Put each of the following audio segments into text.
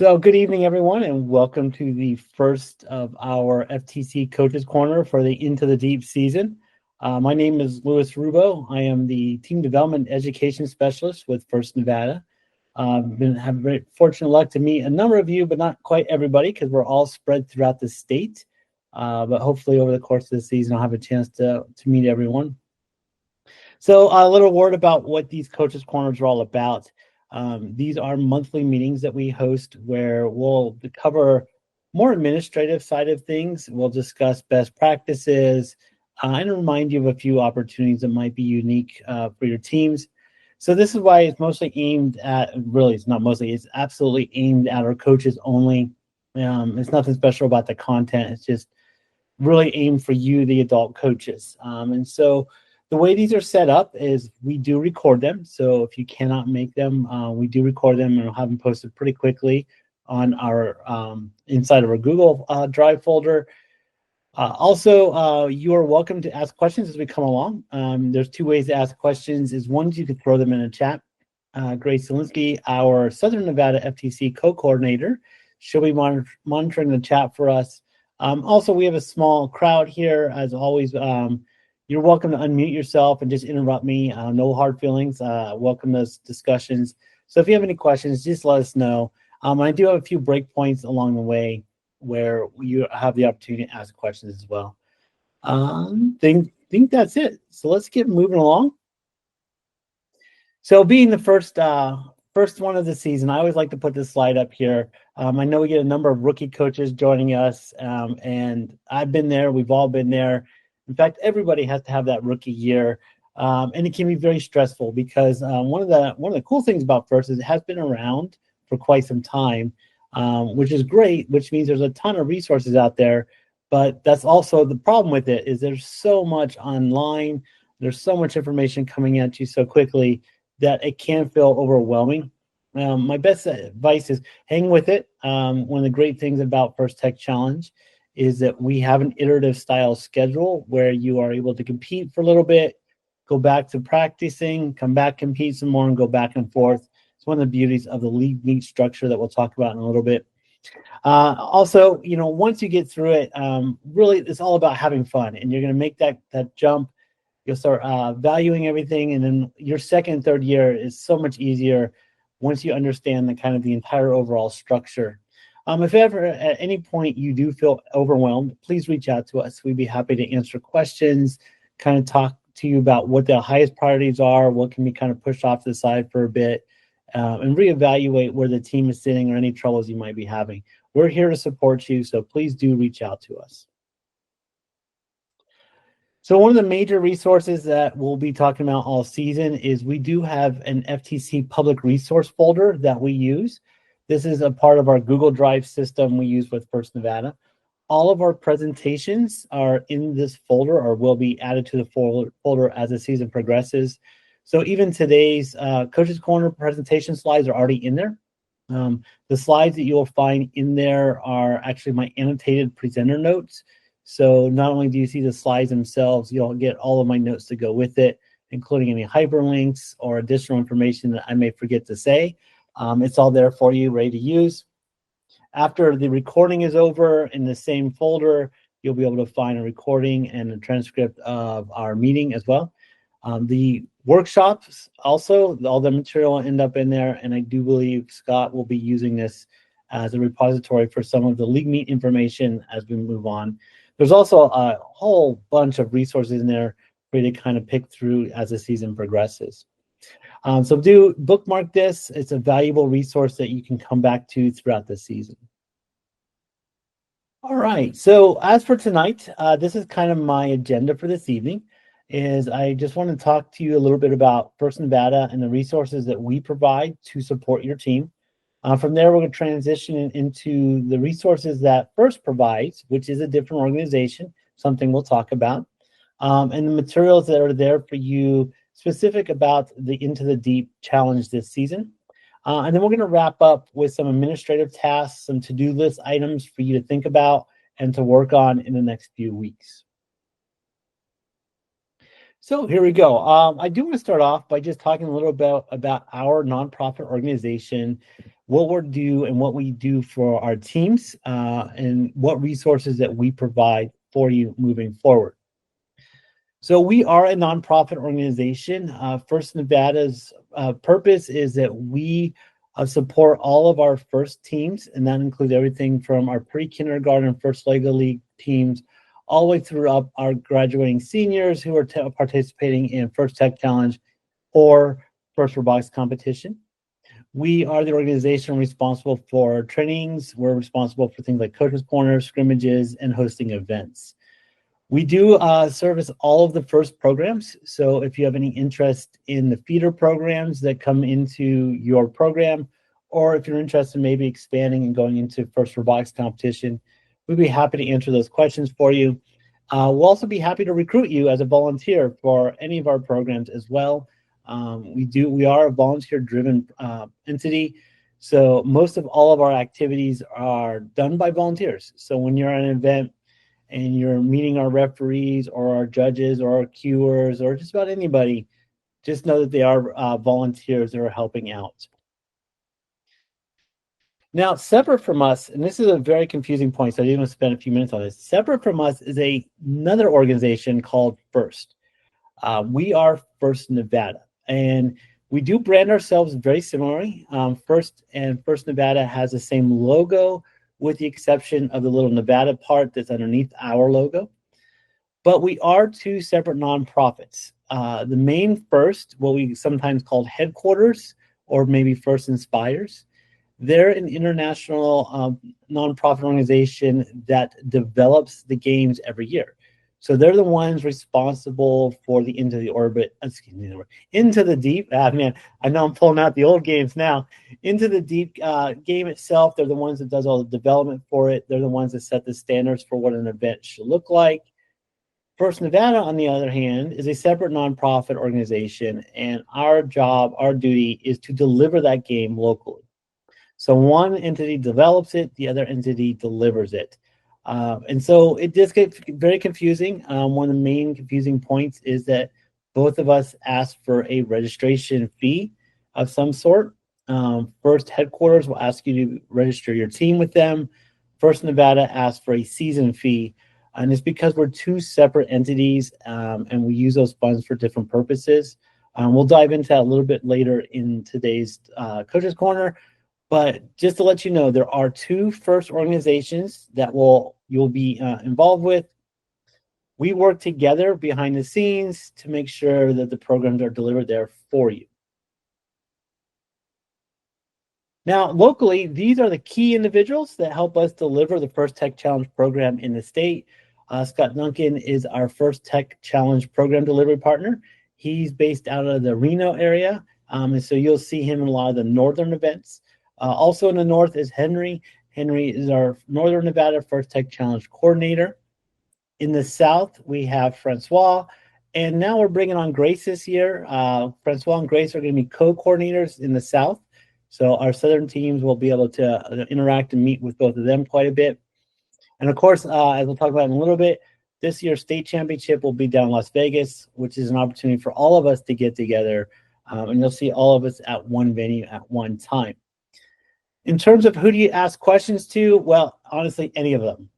So good evening, everyone, and welcome to the first of our FTC Coaches Corner for the Into the Deep season. My name is Louis Rubo. I am the Team Development Education Specialist with First Nevada. Have very fortunate luck to meet a number of you, but not quite everybody because we're all spread throughout the state. But hopefully over the course of the season, I'll have a chance to meet everyone. So a little word about what these Coaches Corners are all about. These are monthly meetings that we host where we'll cover more administrative side of things. We'll discuss best practices and remind you of a few opportunities that might be unique for your teams. So this is why it's mostly aimed at, really it's not mostly, it's absolutely aimed at our coaches only. It's nothing special about the content. It's just really aimed for you, the adult coaches. And so the way these are set up is we do record them. So if you cannot make them, we do record them and we'll have them posted pretty quickly on our inside of our Google Drive folder. Also, you are welcome to ask questions as we come along. There's two ways to ask questions. One, you could throw them in a chat. Grace Zielinski, our Southern Nevada FTC co-coordinator, she'll be monitoring the chat for us. Also, we have a small crowd here. As always, you're welcome to unmute yourself and just interrupt me. No hard feelings. Welcome those discussions. So if you have any questions, just let us know. I do have a few breakpoints along the way where you have the opportunity to ask questions as well. Think that's it. So let's get moving along. So being the first one of the season, I always like to put this slide up here. I know we get a number of rookie coaches joining us, and I've been there. We've all been there. In fact, everybody has to have that rookie year, and it can be very stressful because one of the cool things about First is it has been around for quite some time, which is great. Which means there's a ton of resources out there, but that's also the problem with it is there's so much online. There's so much information coming at you so quickly that it can feel overwhelming. My best advice is hang with it. One of the great things about First Tech Challenge is that we have an iterative style schedule where you are able to compete for a little bit, go back to practicing, come back, compete some more, and go back and forth. It's one of the beauties of the league meet structure that we'll talk about in a little bit. Also, once you get through it, really it's all about having fun, and you're going to make that jump. You'll start valuing everything, and then your second and third year is so much easier once you understand the entire overall structure. If ever at any point you do feel overwhelmed, please reach out to us. We'd be happy to answer questions, kind of talk to you about what the highest priorities are, what can be kind of pushed off to the side for a bit, and reevaluate where the team is sitting or any troubles you might be having. We're here to support you, so please do reach out to us. So one of the major resources that we'll be talking about all season is we do have an FTC public resource folder that we use. This is a part of our Google Drive system we use with First Nevada. All of our presentations are in this folder or will be added to the folder as the season progresses. So even today's Coaches Corner presentation slides are already in there. The slides that you'll find in there are actually my annotated presenter notes. So not only do you see the slides themselves, you'll get all of my notes to go with it, including any hyperlinks or additional information that I may forget to say. It's all there for you, ready to use. After the recording is over, in the same folder, you'll be able to find a recording and a transcript of our meeting as well. The workshops also, all the material will end up in there, and I do believe Scott will be using this as a repository for some of the league meet information as we move on. There's also a whole bunch of resources in there for you to kind of pick through as the season progresses. So do bookmark this. It's a valuable resource that you can come back to throughout the season. All right, so as for tonight, this is kind of my agenda for this evening, is I just want to talk to you a little bit about First Nevada and the resources that we provide to support your team. From there, we're going to transition into the resources that First provides, which is a different organization, something we'll talk about, and the materials that are there for you specific about the Into the Deep challenge this season. And then we're going to wrap up with some administrative tasks, some to-do list items for you to think about and to work on in the next few weeks. So here we go. I do want to start off by just talking a little bit about our nonprofit organization. what we do and what we do for our teams, and what resources that we provide for you moving forward. So we are a nonprofit organization. First Nevada's purpose is that we support all of our first teams, and that includes everything from our pre-kindergarten first Lego League teams all the way through up our graduating seniors who are participating in First Tech Challenge or First Robotics competition. We are the organization responsible for trainings. We're responsible for things like Coaches Corner, scrimmages, and hosting events. We do service all of the FIRST programs. So if you have any interest in the feeder programs that come into your program, or if you're interested in maybe expanding and going into First Robotics competition, we'd be happy to answer those questions for you. We'll also be happy to recruit you as a volunteer for any of our programs as well. We are a volunteer-driven entity, so most of all of our activities are done by volunteers. So when you're at an event and you're meeting our referees or our judges or our cuers or just about anybody, just know that they are volunteers that are helping out. Now, separate from us, and this is a very confusing point, so I didn't want to spend a few minutes on this. Separate from us is another organization called FIRST. We are FIRST Nevada, and we do brand ourselves very similarly. FIRST and FIRST Nevada has the same logo, with the exception of the little Nevada part that's underneath our logo. But we are two separate nonprofits. The main FIRST, what we sometimes call headquarters, or maybe FIRST Inspires, they're an international nonprofit organization that develops the games every year. So they're the ones responsible for the Into the Deep. Man, I know I'm pulling out the old games now. Into the Deep game itself, they're the ones that does all the development for it. They're the ones that set the standards for what an event should look like. First Nevada, on the other hand, is a separate nonprofit organization, and our job, our duty, is to deliver that game locally. So one entity develops it, the other entity delivers it. And so it does get very confusing. One of the main confusing points is that both of us ask for a registration fee of some sort. First headquarters will ask you to register your team with them. First Nevada asks for a season fee. And it's because we're two separate entities, and we use those funds for different purposes. We'll dive into that a little bit later in today's Coaches Corner. But just to let you know, there are two FIRST organizations that you'll be involved with. We work together behind the scenes to make sure that the programs are delivered there for you. Now, locally, these are the key individuals that help us deliver the First Tech Challenge program in the state. Scott Duncan is our First Tech Challenge program delivery partner. He's based out of the Reno area, and so you'll see him in a lot of the northern events. Also in the north is Henry. Henry is our Northern Nevada First Tech Challenge coordinator. In the south, we have Francois. And now we're bringing on Grace this year. Francois and Grace are going to be co-coordinators in the south. So our southern teams will be able to interact and meet with both of them quite a bit. And of course, as we'll talk about in a little bit, this year's state championship will be down in Las Vegas, which is an opportunity for all of us to get together. And you'll see all of us at one venue at one time. In terms of who do you ask questions to? Well, honestly, any of them.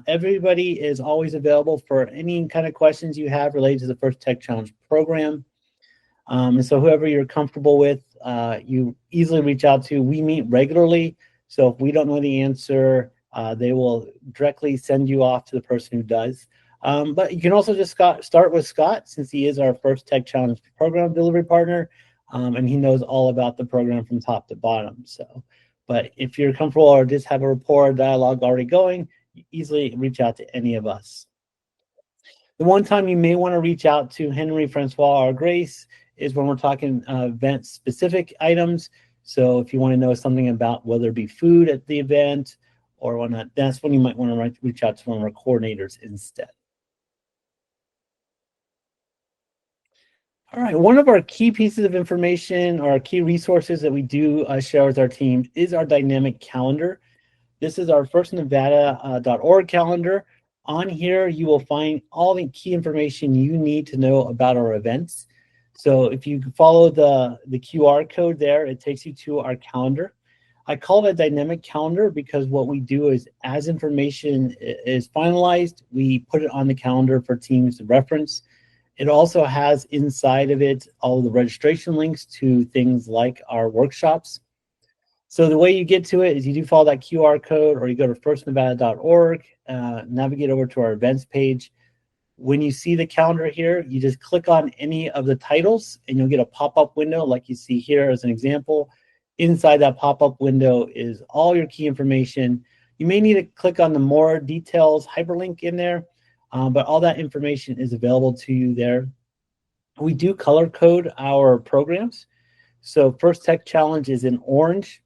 Everybody is always available for any kind of questions you have related to the First Tech Challenge program. And so whoever you're comfortable with, you easily reach out to. We meet regularly. So if we don't know the answer, they will directly send you off to the person who does. But you can also just start with Scott, since he is our First Tech Challenge program delivery partner. And he knows all about the program from top to bottom. But if you're comfortable or just have a rapport dialogue already going, you easily reach out to any of us. The one time you may want to reach out to Henry, Francois, or Grace is when we're talking event-specific items. So if you want to know something about whether it be food at the event or whatnot, that's when you might want to reach out to one of our coordinators instead. All right, one of our key pieces of information or our key resources that we do share with our team is our dynamic calendar. This is our firstnevada.org calendar. On here, you will find all the key information you need to know about our events. So if you follow the QR code there, it takes you to our calendar. I call it a dynamic calendar because what we do is as information is finalized, we put it on the calendar for teams to reference. It also has inside of it all of the registration links to things like our workshops. So the way you get to it is you do follow that QR code, or you go to firstnevada.org, navigate over to our events page. When you see the calendar here, you just click on any of the titles and you'll get a pop-up window like you see here as an example. Inside that pop-up window is all your key information. You may need to click on the more details hyperlink in there, but all that information is available to you there. We do color code our programs. So First Tech Challenge is in orange.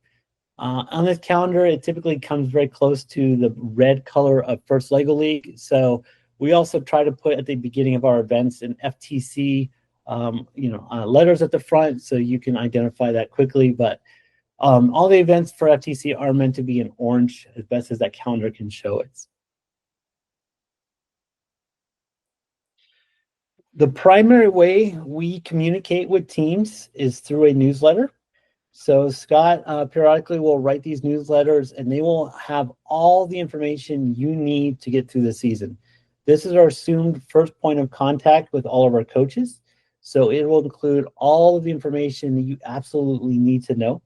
On this calendar, it typically comes very close to the red color of First Lego League. So we also try to put at the beginning of our events an FTC, letters at the front so you can identify that quickly. But all the events for FTC are meant to be in orange as best as that calendar can show it. The primary way we communicate with teams is through a newsletter. So Scott periodically will write these newsletters, and they will have all the information you need to get through the season. This is our assumed first point of contact with all of our coaches. So it will include all of the information that you absolutely need to know.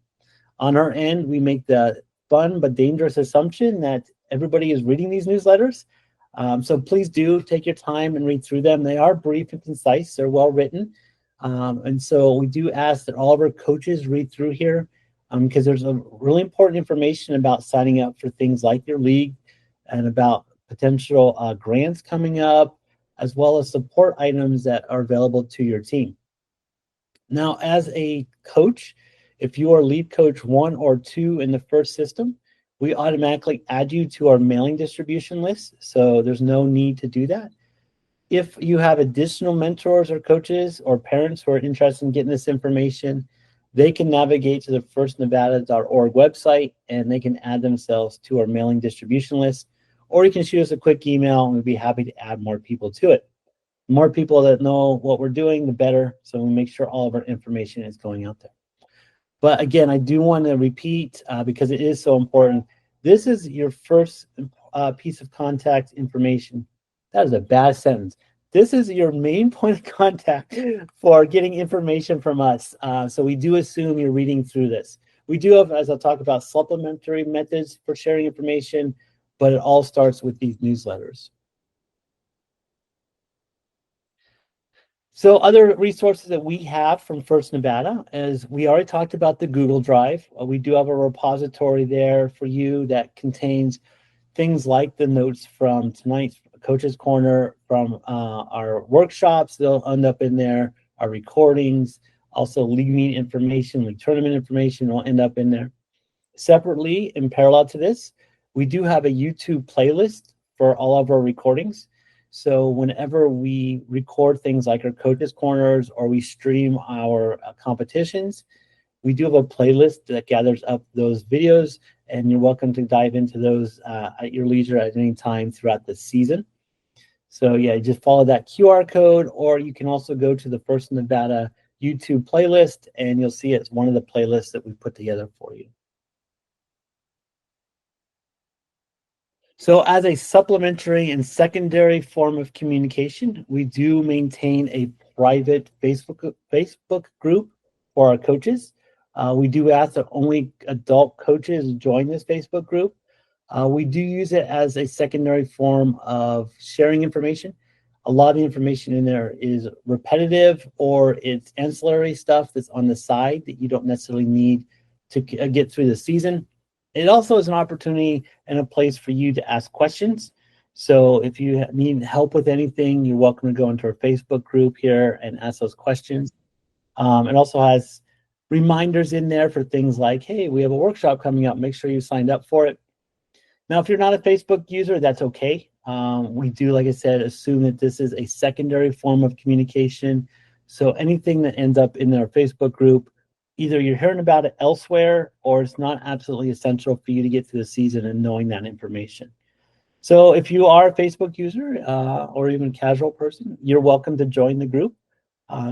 On our end, we make the fun but dangerous assumption that everybody is reading these newsletters. So please do take your time and read through them. They are brief and concise. They're well written. And so we do ask that all of our coaches read through here because there's a really important information about signing up for things like your league and about potential grants coming up, as well as support items that are available to your team. Now, as a coach, if you are lead coach 1 or 2 in the first system, we automatically add you to our mailing distribution list. So there's no need to do that. If you have additional mentors or coaches or parents who are interested in getting this information, they can navigate to the firstnevada.org website and they can add themselves to our mailing distribution list. Or you can shoot us a quick email and we'd be happy to add more people to it. The more people that know what we're doing, the better. So we make sure all of our information is going out there. But again, I do want to repeat because it is so important. This is your first piece of contact information. That is a bad sentence. This is your main point of contact for getting information from us. So we do assume you're reading through this. We do have, as I'll talk about, supplementary methods for sharing information, but it all starts with these newsletters. So other resources that we have from First Nevada is we already talked about the Google Drive. We do have a repository there for you that contains things like the notes from tonight's Coaches Corner, from our workshops. They'll end up in there, our recordings, also league meet information, league tournament information will end up in there. Separately, in parallel to this, we do have a YouTube playlist for all of our recordings. So whenever we record things like our Coaches Corners or we stream our competitions, we do have a playlist that gathers up those videos, and you're welcome to dive into those at your leisure at any time throughout the season. So yeah, just follow that QR code, or you can also go to the First Nevada YouTube playlist, and you'll see it's one of the playlists that we put together for you. So as a supplementary and secondary form of communication, we do maintain a private Facebook group for our coaches. We do ask that only adult coaches join this Facebook group. We do use it as a secondary form of sharing information. A lot of the information in there is repetitive, or it's ancillary stuff that's on the side that you don't necessarily need to get through the season. It also is an opportunity and a place for you to ask questions. So if you need help with anything, you're welcome to go into our Facebook group here and ask those questions. It also has reminders in there for things like, hey, we have a workshop coming up. Make sure you signed up for it. Now, if you're not a Facebook user, that's okay. We do, like I said, assume that this is a secondary form of communication. So anything that ends up in our Facebook group, either you're hearing about it elsewhere or it's not absolutely essential for you to get through the season and knowing that information. So if you are a Facebook user or even a casual person, you're welcome to join the group.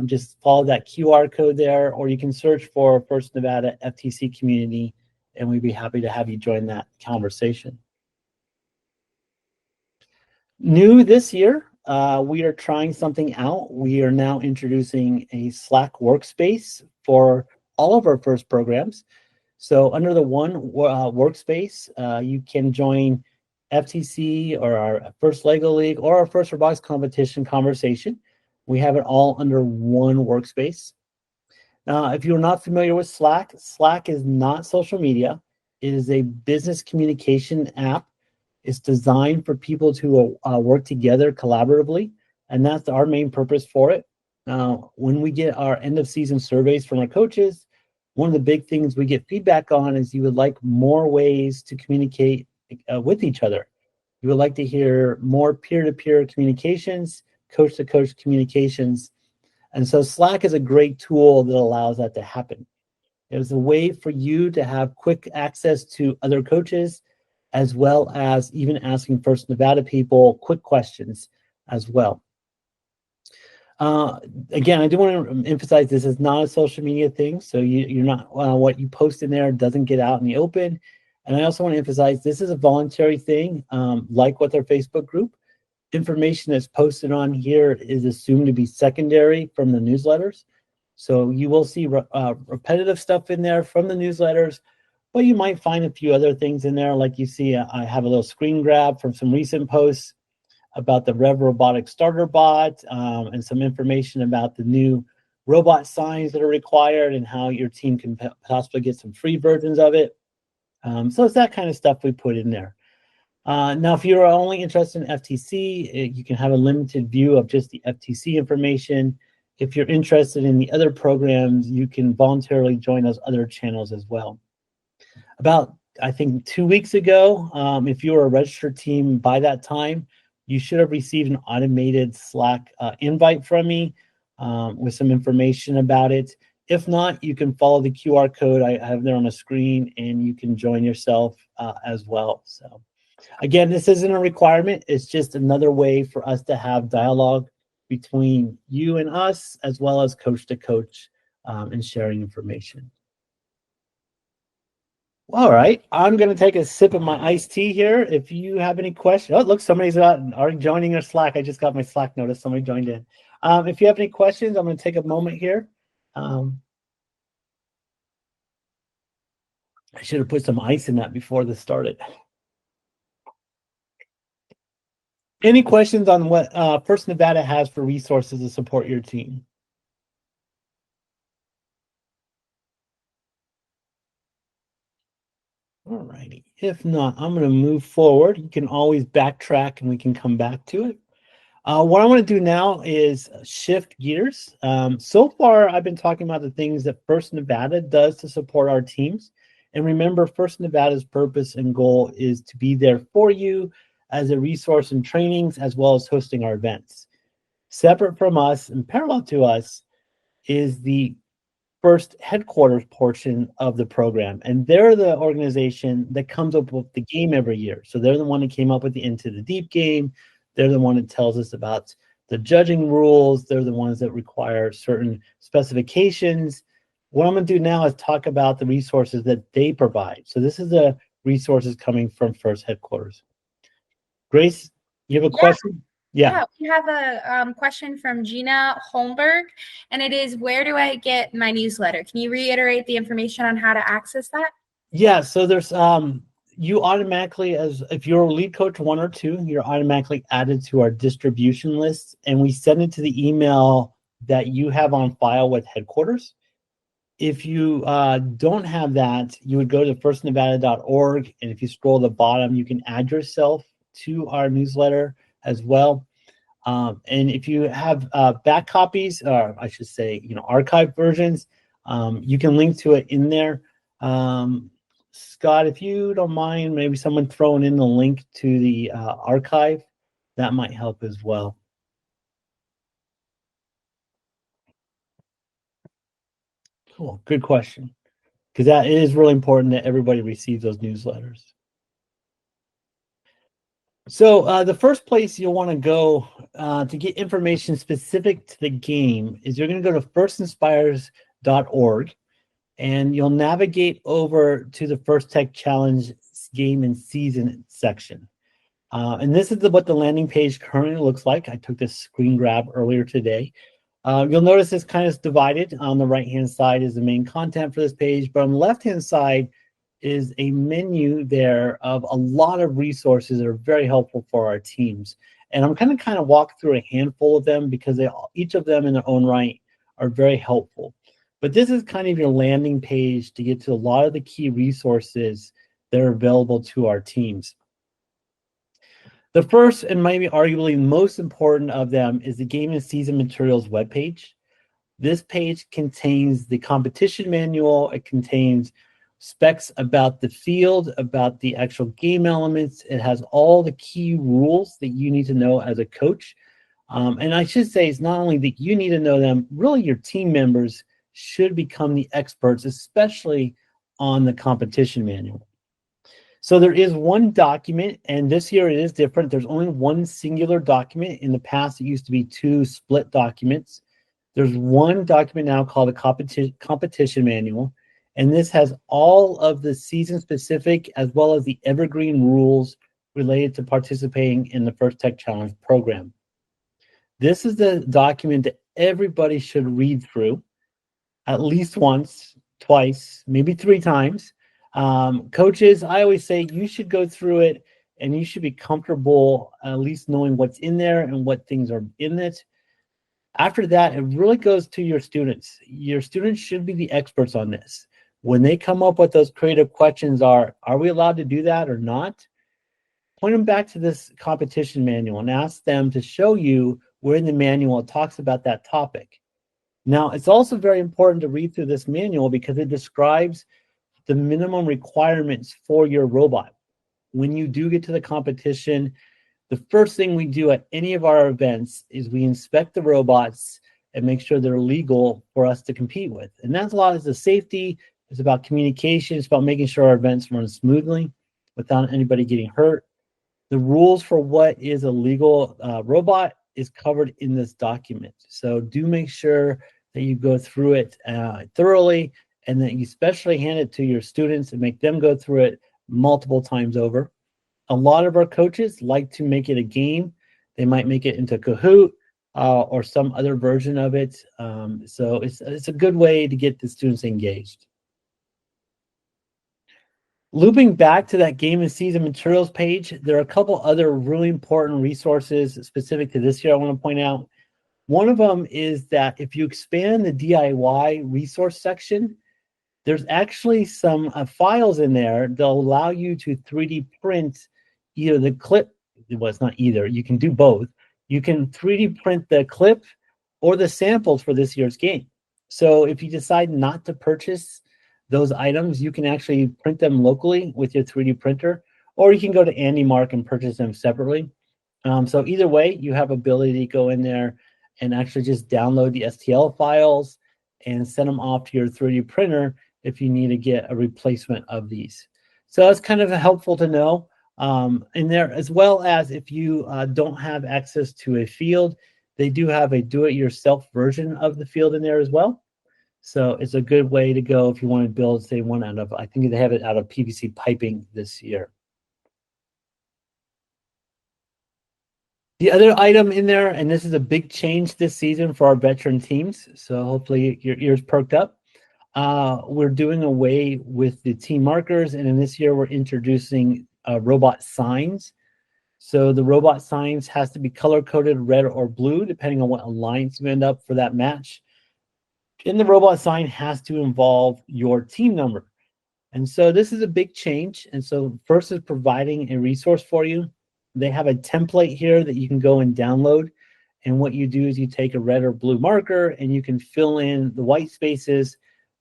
Just follow that QR code there, or you can search for First Nevada FTC Community and we'd be happy to have you join that conversation. New this year, we are trying something out. We are now introducing a Slack workspace for all of our FIRST programs. So under the one workspace, you can join FTC or our FIRST LEGO League or our FIRST Robotics Competition conversation. We have it all under one workspace. If you're not familiar with Slack, Slack is not social media. It is a business communication app. It's designed for people to work together collaboratively, and that's our main purpose for it. When we get our end of season surveys from our coaches, one of the big things we get feedback on is you would like more ways to communicate with each other. You would like to hear more peer-to-peer communications, coach-to-coach communications. And so Slack is a great tool that allows that to happen. It's a way for you to have quick access to other coaches, as well as even asking First Nevada people quick questions as well. Again, I do want to emphasize this is not a social media thing, so you're not what you post in there doesn't get out in the open. And I also want to emphasize this is a voluntary thing, like with our Facebook group. Information that's posted on here is assumed to be secondary from the newsletters. So you will see repetitive stuff in there from the newsletters, but you might find a few other things in there. Like you see, I have a little screen grab from some recent posts about the Rev Robotics Starter Bot and some information about the new robot signs that are required and how your team can possibly get some free versions of it. So it's that kind of stuff we put in there. Now, if you're only interested in FTC, you can have a limited view of just the FTC information. If you're interested in the other programs, you can voluntarily join those other channels as well. About, I think, 2 weeks ago, if you were a registered team by that time, you should have received an automated Slack invite from me with some information about it. If not, you can follow the QR code I have there on the screen, and you can join yourself as well. So, again, this isn't a requirement. It's just another way for us to have dialogue between you and us, as well as coach to coach and sharing information. All right, I'm going to take a sip of my iced tea here. If you have any questions, oh, look, somebody's already joining our Slack. I just got my Slack notice. Somebody joined in. If you have any questions, I'm going to take a moment here. I should have put some ice in that before this started. Any questions on what First Nevada has for resources to support your team? All righty. If not, I'm going to move forward. You can always backtrack and we can come back to it. What I want to do now is shift gears. So far, I've been talking about the things that First Nevada does to support our teams. And remember, First Nevada's purpose and goal is to be there for you as a resource in trainings, as well as hosting our events. Separate from us and parallel to us is the First headquarters portion of the program, and they're the organization that comes up with the game every year. So they're the one that came up with the Into the Deep game. They're the one that tells us about the judging rules. They're the ones that require certain specifications. What I'm going to do now is talk about the resources that they provide. So this is the resources coming from First headquarters. Grace, you have a question? Yeah, we have a question from Gina Holmberg, and it is, where do I get my newsletter? Can you reiterate the information on how to access that? Yeah, so there's you automatically, as if you're a lead coach 1 or 2, you're automatically added to our distribution list, and we send it to the email that you have on file with headquarters. If you don't have that, you would go to firstnevada.org, and if you scroll to the bottom, you can add yourself to our newsletter as well. And if you have back copies, or I should say, archived versions, you can link to it in there. Scott, if you don't mind, maybe someone throwing in the link to the archive, that might help as well. Cool, good question. Because that is really important that everybody receives those newsletters. So the first place you'll want to go to get information specific to the game is you're going to go to firstinspires.org. and you'll navigate over to the First Tech Challenge game and season section. And this is what the landing page currently looks like. I took this screen grab earlier today. You'll notice it's kind of divided. On the right-hand side is the main content for this page, but on the left-hand side is a menu there of a lot of resources that are very helpful for our teams. And I'm going to kind of walk through a handful of them because each of them in their own right are very helpful. But this is kind of your landing page to get to a lot of the key resources that are available to our teams. The first and maybe arguably most important of them is the game and season materials webpage. This page contains the competition manual. It contains specs about the field, about the actual game elements. It has all the key rules that you need to know as a coach. And I should say it's not only that you need to know them, really your team members should become the experts, especially on the competition manual. So there is one document, and this year it is different. There's only one singular document. In the past, it used to be two split documents. There's one document now called the competition manual, and this has all of the season-specific as well as the evergreen rules related to participating in the First Tech Challenge program. This is the document that everybody should read through at least once, twice, maybe 3 times. Coaches, I always say you should go through it and you should be comfortable at least knowing what's in there and what things are in it. After that, it really goes to your students. Your students should be the experts on this. When they come up with those creative questions are we allowed to do that or not? Point them back to this competition manual and ask them to show you where in the manual it talks about that topic. Now, it's also very important to read through this manual because it describes the minimum requirements for your robot. When you do get to the competition, the first thing we do at any of our events is we inspect the robots and make sure they're legal for us to compete with. And that's a lot of the safety. It's about communication. It's about making sure our events run smoothly without anybody getting hurt. The rules for what is a legal robot is covered in this document. So do make sure that you go through it thoroughly and that you especially hand it to your students and make them go through it multiple times over. A lot of our coaches like to make it a game. They might make it into Kahoot or some other version of it. So it's a good way to get the students engaged. Looping back to that game and season materials page, there are a couple other really important resources specific to this year I want to point out. One of them is that if you expand the DIY resource section, there's actually some files in there that allow you to 3D print either the clip. Well, it's not either. You can do both. You can 3D print the clip or the samples for this year's game. So if you decide not to purchase those items, you can actually print them locally with your 3D printer, or you can go to Andy Mark and purchase them separately. So either way, you have ability to go in there and actually just download the STL files and send them off to your 3D printer if you need to get a replacement of these. So that's kind of helpful to know in there, as well as if you don't have access to a field, they do have a do-it-yourself version of the field in there as well. So it's a good way to go if you want to build, say, one out of, I think they have it out of PVC piping this year. The other item in there, and this is a big change this season for our veteran teams, so hopefully your ears perked up. We're doing away with the team markers, and in this year we're introducing robot signs. So the robot signs has to be color-coded red or blue, depending on what alliance you end up for that match. And the robot sign has to involve your team number. And so this is a big change. And so first is providing a resource for you. They have a template here that you can go and download. And what you do is you take a red or blue marker and you can fill in the white spaces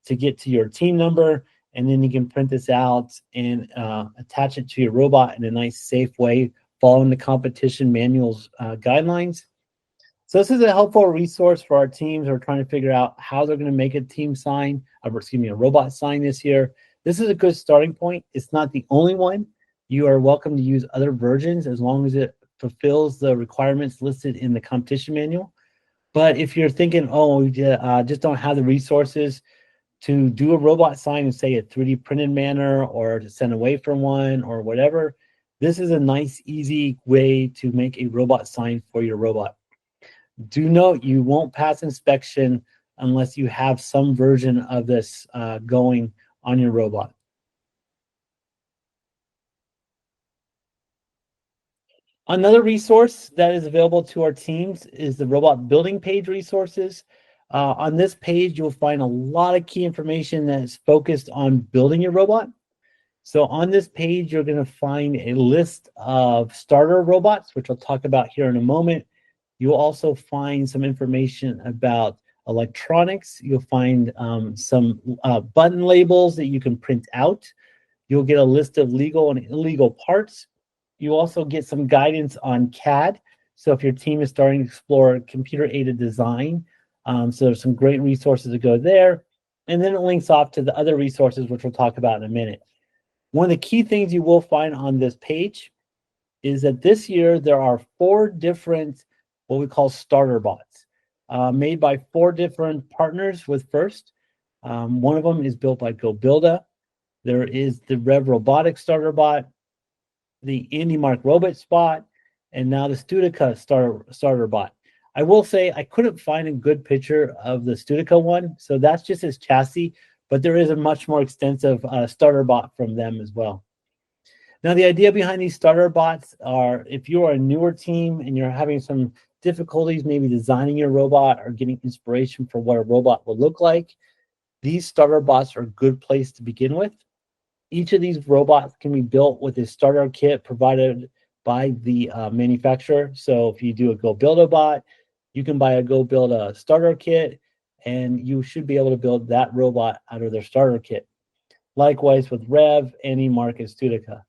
to get to your team number. And then you can print this out and attach it to your robot in a nice, safe way, following the competition manual's guidelines. So this is a helpful resource for our teams who are trying to figure out how they're going to make a team sign, a robot sign this year. This is a good starting point. It's not the only one. You are welcome to use other versions as long as it fulfills the requirements listed in the competition manual. But if you're thinking, oh, we just don't have the resources, to do a robot sign in, say, a 3D printed manner, or to send away from one or whatever, this is a nice, easy way to make a robot sign for your robot. Do note you won't pass inspection unless you have some version of this going on your robot. Another resource that is available to our teams is the robot building page resources. On this page, you'll find a lot of key information that is focused on building your robot. So on this page, you're going to find a list of starter robots, which I'll talk about here in a moment. You'll also find some information about electronics. You'll find some button labels that you can print out. You'll get a list of legal and illegal parts. You also get some guidance on CAD. So if your team is starting to explore computer-aided design, so there's some great resources to go there. And then it links off to the other resources, which we'll talk about in a minute. One of the key things you will find on this page is that this year there are 4 different, what we call starter bots, made by 4 different partners with First. One of them is built by GoBuilda. There is the Rev Robotics starter bot, the IndyMark Robot Spot, and now the Studica starter bot. I will say I couldn't find a good picture of the Studica one, so that's just his chassis, but there is a much more extensive starter bot from them as well. Now, the idea behind these starter bots are, if you are a newer team and you're having some difficulties maybe designing your robot or getting inspiration for what a robot will look like, these starter bots are a good place to begin with. Each of these robots can be built with a starter kit provided by the manufacturer. So if you do a GoBuilda bot, you can buy a GoBuilda starter kit, and you should be able to build that robot out of their starter kit. Likewise with Rev, IndyMark, and Studica.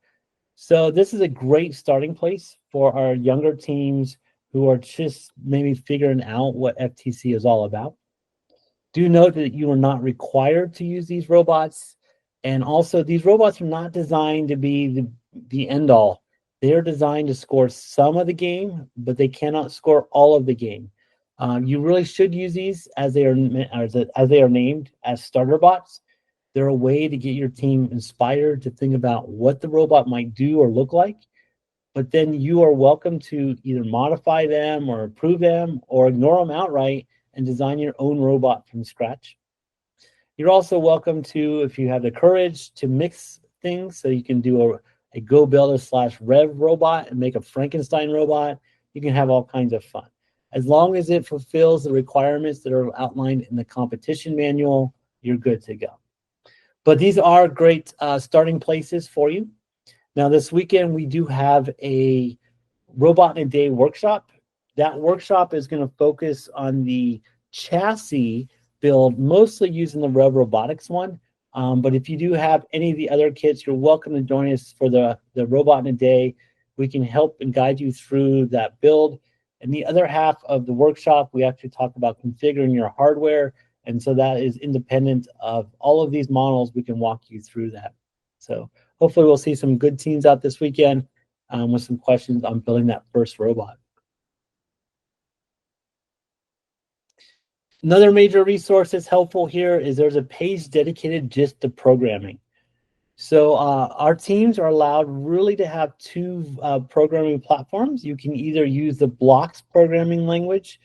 So this is a great starting place for our younger teams who are just maybe figuring out what FTC is all about. Do note that you are not required to use these robots. And also, these robots are not designed to be the end all. They are designed to score some of the game, but they cannot score all of the game. You really should use these as they are named as starter bots. They're a way to get your team inspired to think about what the robot might do or look like. But then you are welcome to either modify them or improve them or ignore them outright and design your own robot from scratch. You're also welcome to, if you have the courage, to mix things. So you can do a GoBuilda / Rev robot and make a Frankenstein robot. You can have all kinds of fun. As long as it fulfills the requirements that are outlined in the competition manual, you're good to go. But these are great starting places for you. Now, this weekend, we do have a Robot in a Day workshop. That workshop is going to focus on the chassis build, mostly using the Rev Robotics one. But if you do have any of the other kits, you're welcome to join us for the Robot in a Day. We can help and guide you through that build. And the other half of the workshop, we actually talk about configuring your hardware. And so that is independent of all of these models. We can walk you through that. So hopefully we'll see some good teams out this weekend with some questions on building that first robot. Another major resource that's helpful here is there's a page dedicated just to programming. So our teams are allowed really to have 2 programming platforms. You can either use the Blocks programming language,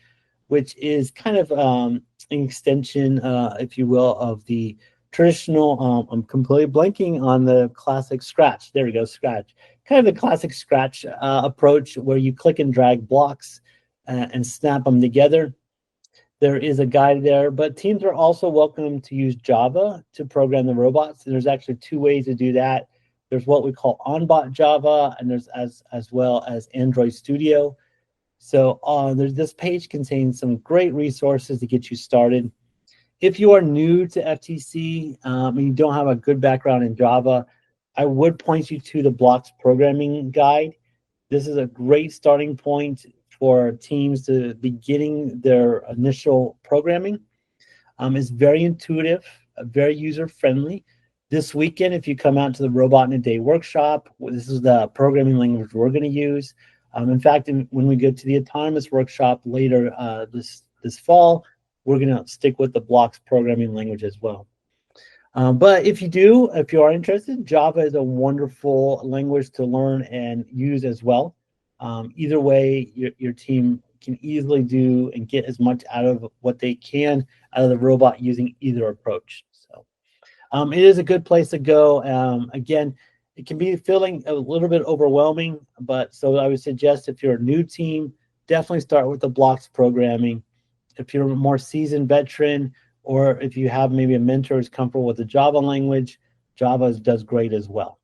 which is kind of an extension, if you will, of the traditional, I'm completely blanking on the classic Scratch. There we go, Scratch. Kind of the classic Scratch approach where you click and drag blocks and snap them together. There is a guide there, but teams are also welcome to use Java to program the robots. And there's actually 2 ways to do that. There's what we call on-bot Java, and there's as well as Android Studio. So this page contains some great resources to get you started. If you are new to FTC and you don't have a good background in Java, I would point you to the Blocks programming guide. This is a great starting point for teams to be getting their initial programming. It's very intuitive, very user-friendly. This weekend, if you come out to the Robot in a Day workshop, this is the programming language we're going to use. In fact, when we go to the autonomous workshop later this fall, we're going to stick with the Blocks programming language as well. But if you are interested, Java is a wonderful language to learn and use as well. Either way, your team can easily do and get as much out of what they can out of the robot using either approach. So it is a good place to go. Again, it can be feeling a little bit overwhelming, but so I would suggest if you're a new team, definitely start with the blocks programming. If you're a more seasoned veteran, or if you have maybe a mentor who's comfortable with the Java language, Java does great as well.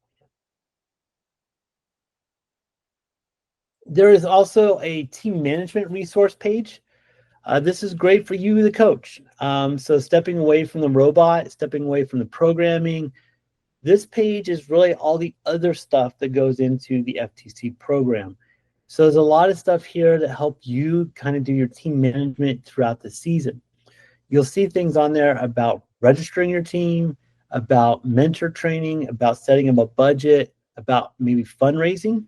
There is also a team management resource page. This is great for you, the coach. So stepping away from the robot, stepping away from the programming, this page is really all the other stuff that goes into the FTC program. So there's a lot of stuff here that help you kind of do your team management throughout the season. You'll see things on there about registering your team, about mentor training, about setting up a budget, about maybe fundraising.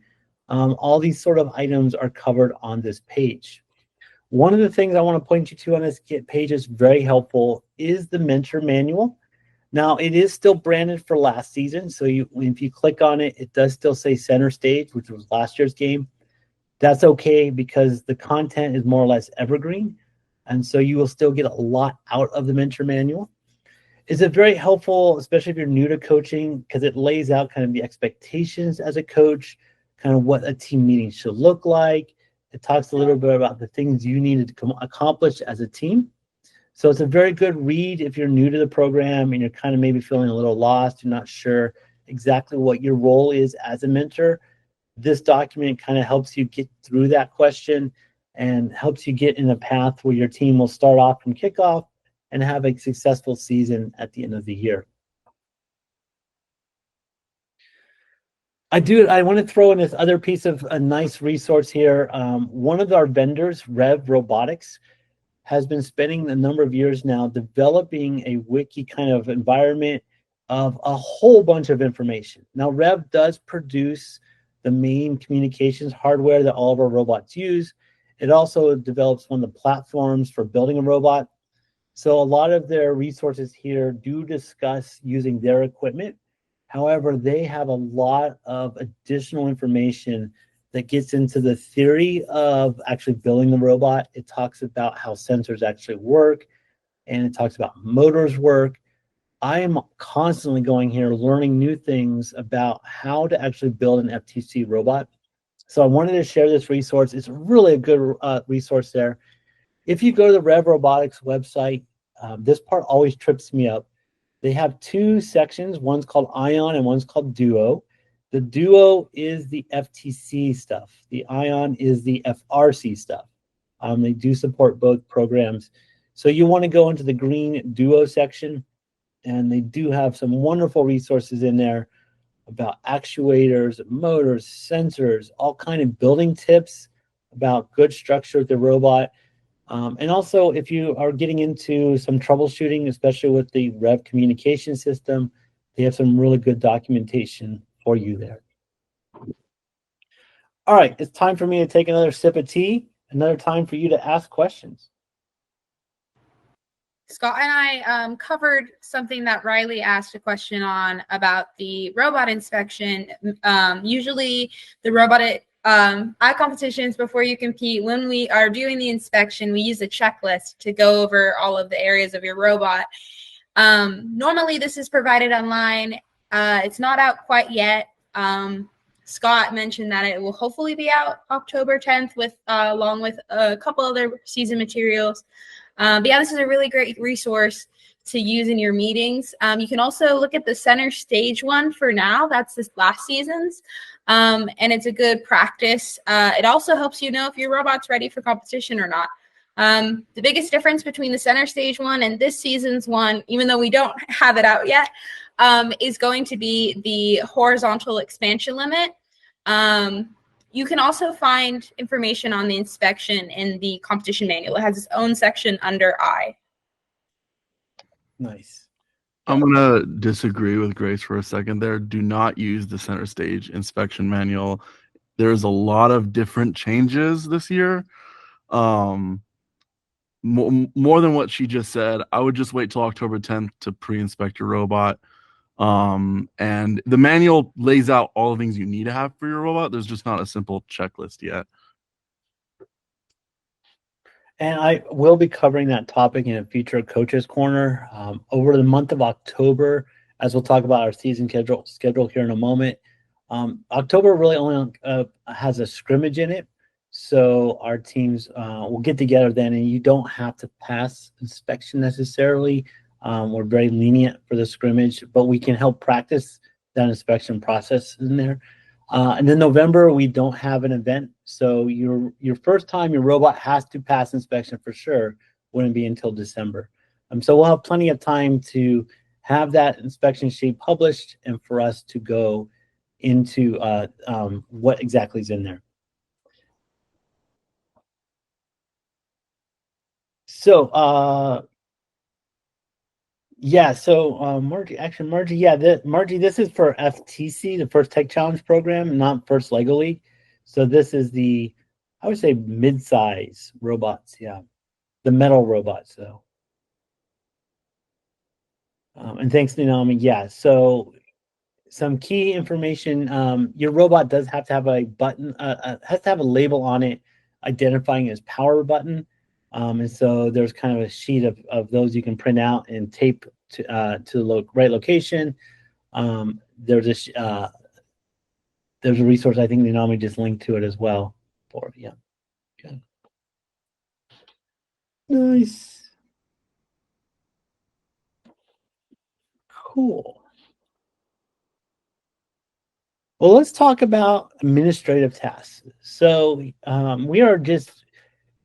All these sort of items are covered on this page. One of the things I want to point you to on this page is very helpful is the mentor manual. Now, it is still branded for last season, so if you click on it, it does still say center stage, which was last year's game. That's okay because the content is more or less evergreen, and so you will still get a lot out of the mentor manual. Is it very helpful, especially if you're new to coaching, because it lays out kind of the expectations as a coach, kind of what a team meeting should look like. It talks a little bit about the things you need to accomplish as a team. So it's a very good read if you're new to the program and you're kind of maybe feeling a little lost, you're not sure exactly what your role is as a mentor. This document kind of helps you get through that question and helps you get in a path where your team will start off from kickoff and have a successful season at the end of the year. I want to throw in this other piece of a nice resource here. One of our vendors, Rev Robotics, has been spending a number of years now developing a wiki kind of environment of a whole bunch of information. Now, Rev does produce the main communications hardware that all of our robots use. It also develops one of the platforms for building a robot. So a lot of their resources here do discuss using their equipment. However, they have a lot of additional information that gets into the theory of actually building the robot. It talks about how sensors actually work, and it talks about motors work. I am constantly going here learning new things about how to actually build an FTC robot. So I wanted to share this resource. It's really a good resource there. If you go to the Rev Robotics website, this part always trips me up. They have two sections. One's called Ion and one's called Duo. The Duo is the FTC stuff. The Ion is the FRC stuff. They do support both programs. So you want to go into the green Duo section, and they do have some wonderful resources in there about actuators, motors, sensors, all kind of building tips about good structure of the robot. And also, if you are getting into some troubleshooting, especially with the Rev communication system, they have some really good documentation for you there. All right, it's time for me to take another sip of tea, another time for you to ask questions. Scott and I covered something that Riley asked a question on about the robot inspection. Usually the robot at competitions, before you compete, when we are doing the inspection, we use a checklist to go over all of the areas of your robot. Normally this is provided online. It's not out quite yet. Scott mentioned that it will hopefully be out October 10th with along with a couple other season materials. But yeah, this is a really great resource to use in your meetings. You can also look at the center stage one for now. That's this last season's. And it's a good practice. It also helps you know if your robot's ready for competition or not. The biggest difference between the center stage one and this season's one, even though we don't have it out yet, is going to be the horizontal expansion limit. You can also find information on the inspection in the competition manual. It has its own section under I. Nice. I'm going to disagree with Grace for a second there. Do not use the center stage inspection manual. There's a lot of different changes this year. more than what she just said, I would just wait till October 10th to pre-inspect your robot. And the manual lays out all the things you need to have for your robot. There's just not a simple checklist yet. And I will be covering that topic in a future Coaches Corner over the month of October, as we'll talk about our season schedule here in a moment. October really only has a scrimmage in it, so our teams will get together then, and you don't have to pass inspection necessarily. We're very lenient for the scrimmage, but we can help practice that inspection process in there. And then November, we don't have an event. So your first time your robot has to pass inspection for sure. Wouldn't be until December. So we'll have plenty of time to have that inspection sheet published and for us to go into what exactly is in there. So Margie, Margie, this is for FTC, the First Tech Challenge program, not First Lego League. So this is I would say mid-size robots, the metal robots, though. And thanks, Nanami. So some key information. Your robot does have to have a button, has to have a label on it identifying as power button. And so there's kind of a sheet of those you can print out and tape to the right location. There's a resource I think Nanami just linked to it as well. Good. Nice. Cool. Well, let's talk about administrative tasks. So we are just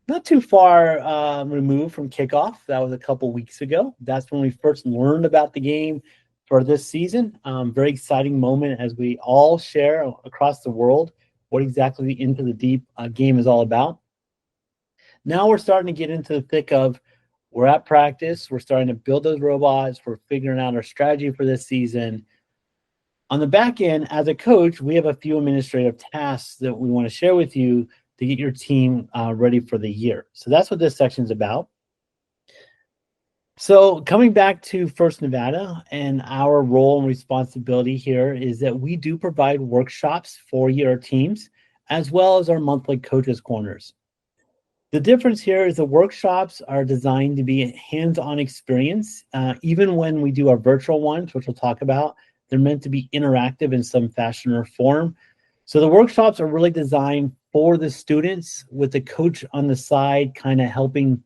not too far removed from kickoff. That was a couple weeks ago. That's when we first learned about the game for this season. Very exciting moment as we all share across the world what exactly the Into the Deep game is all about. Now we're starting to get into the thick of, we're at practice. We're starting to build those robots. We're figuring out our strategy for this season. On the back end, as a coach, we have a few administrative tasks that we want to share with you to get your team ready for the year. So that's what this section is about. So coming back to First Nevada, and our role and responsibility here is that we do provide workshops for your teams, as well as our monthly Coaches Corners. The difference here is the workshops are designed to be a hands-on experience. Even when we do our virtual ones, which we'll talk about, they're meant to be interactive in some fashion or form. So the workshops are really designed for the students, with the coach on the side kind of helping,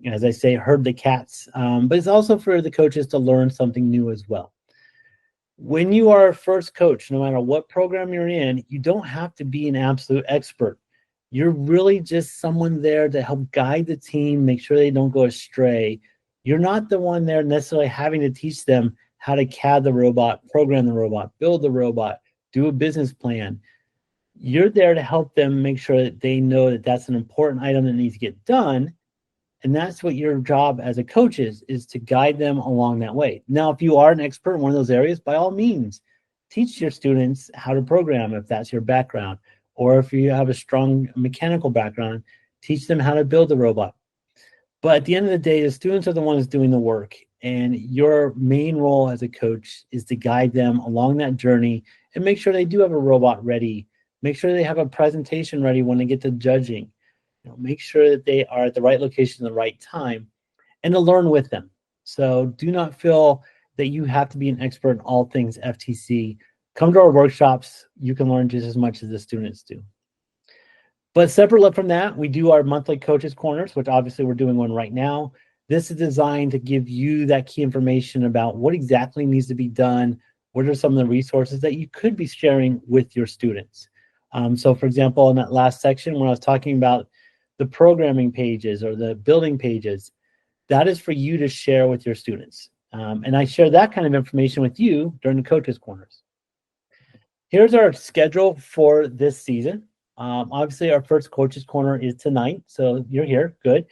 as I say, herd the cats. But it's also for the coaches to learn something new as well. When you are a first coach, no matter what program you're in, you don't have to be an absolute expert. You're really just someone there to help guide the team, make sure they don't go astray. You're not the one there necessarily having to teach them how to CAD the robot, program the robot, build the robot, do a business plan. You're there to help them make sure that they know that that's an important item that needs to get done. And that's what your job as a coach is to guide them along that way. Now, if you are an expert in one of those areas, by all means, teach your students how to program if that's your background. Or if you have a strong mechanical background, teach them how to build the robot. But at the end of the day, the students are the ones doing the work. And your main role as a coach is to guide them along that journey and make sure they do have a robot ready. Make sure they have a presentation ready when they get to judging. Make sure that they are at the right location at the right time, and to learn with them. So do not feel that you have to be an expert in all things FTC. Come to our workshops. You can learn just as much as the students do. But separate from that, we do our monthly Coaches Corners, which obviously we're doing one right now. This is designed to give you that key information about what exactly needs to be done. What are some of the resources that you could be sharing with your students? So for example, in that last section, when I was talking about the programming pages or the building pages, that is for you to share with your students. And I share that kind of information with you during the Coaches Corners. Here's our schedule for this season. Obviously, our first Coaches Corner is tonight, so you're here, good.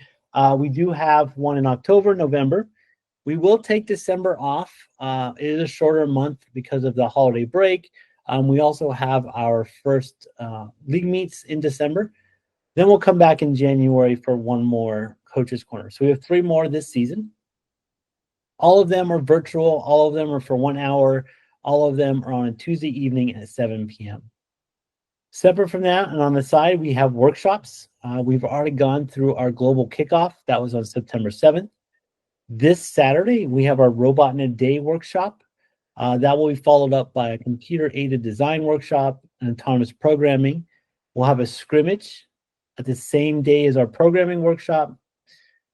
We do have one in October, November. We will take December off. It is a shorter month because of the holiday break. We also have our first league meets in December. Then we'll come back in January for one more Coaches Corner. So we have 3 more this season. All of them are virtual. All of them are for 1 hour. All of them are on a Tuesday evening at 7 p.m. Separate from that, and on the side, we have workshops. We've already gone through our global kickoff. That was on September 7th. This Saturday, we have our Robot in a Day workshop. That will be followed up by a computer-aided design workshop and autonomous programming. We'll have a scrimmage at the same day as our programming workshop.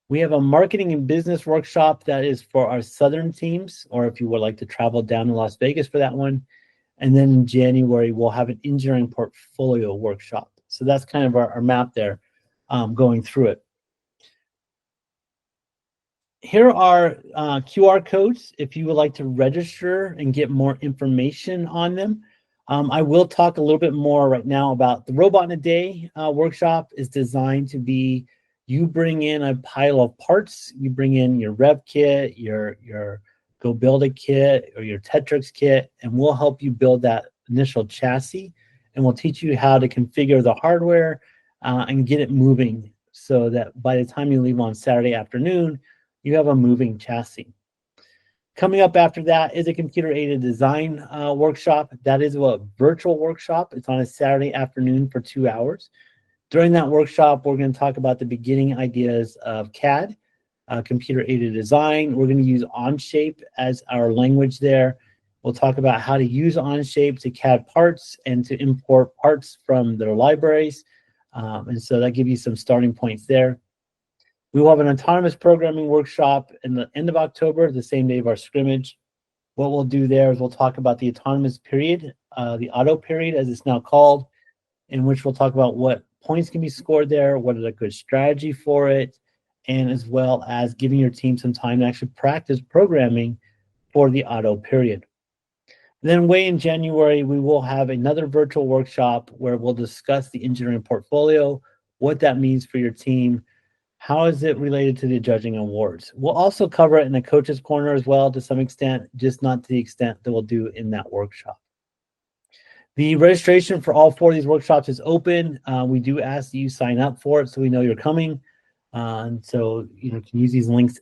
We have a marketing and business workshop that is for our Southern teams, or if you would like to travel down to Las Vegas for that one. And then in January, we'll have an engineering portfolio workshop. So that's kind of our map there going through it. Here are QR codes if you would like to register and get more information on them. I will talk a little bit more right now about the Robot in a Day workshop. Is designed to be, you bring in a pile of parts, you bring in your rev kit, your Go Build a kit or your Tetrix kit, and we'll help you build that initial chassis, and we'll teach you how to configure the hardware and get it moving so that by the time you leave on Saturday afternoon, you have a moving chassis. Coming up after that is a computer-aided design workshop. That is a virtual workshop. It's on a Saturday afternoon for 2 hours. During that workshop, we're going to talk about the beginning ideas of CAD, computer-aided design. We're going to use Onshape as our language there. We'll talk about how to use Onshape to CAD parts and to import parts from their libraries. And so that gives you some starting points there. We will have an autonomous programming workshop in the end of October, the same day of our scrimmage. What we'll do there is we'll talk about the autonomous period, the auto period as it's now called, in which we'll talk about what points can be scored there, what is a good strategy for it, and as well as giving your team some time to actually practice programming for the auto period. Then way in January, we will have another virtual workshop where we'll discuss the engineering portfolio, what that means for your team, how is it related to the judging awards. We'll also cover it in the Coaches Corner as well to some extent, just not to the extent that we'll do in that workshop. The registration for all 4 of these workshops is open. We do ask that you sign up for it so we know you're coming. And so you can use these links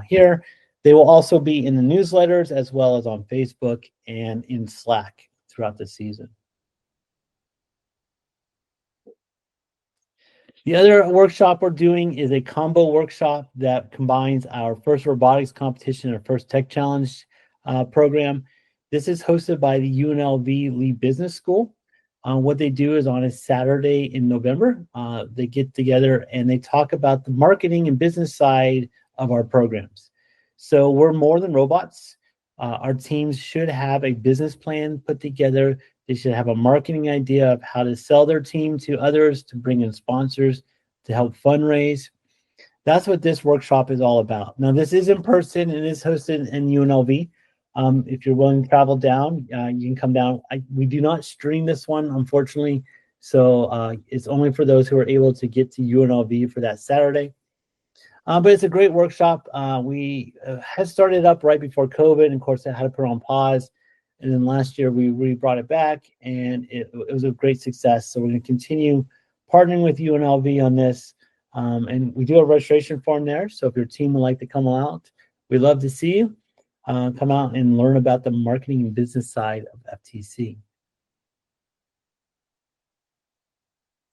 here. They will also be in the newsletters as well as on Facebook and in Slack throughout the season. The other workshop we're doing is a combo workshop that combines our first robotics competition and our first tech challenge program. This is hosted by the UNLV Lee Business School. What they do is on a Saturday in November, they get together and they talk about the marketing and business side of our programs. So we're more than robots. Our teams should have a business plan put together. They should have a marketing idea of how to sell their team to others, to bring in sponsors, to help fundraise. That's what this workshop is all about. Now, this is in person and is hosted in UNLV. If you're willing to travel down, you can come down. We do not stream this one, unfortunately. So it's only for those who are able to get to UNLV for that Saturday. But it's a great workshop. We had started up right before COVID, and of course, I had to put it on pause. And then last year, we brought it back, and it was a great success. So we're going to continue partnering with UNLV on this. And we do a registration form there. So if your team would like to come out, we'd love to see you. Come out and learn about the marketing and business side of FTC.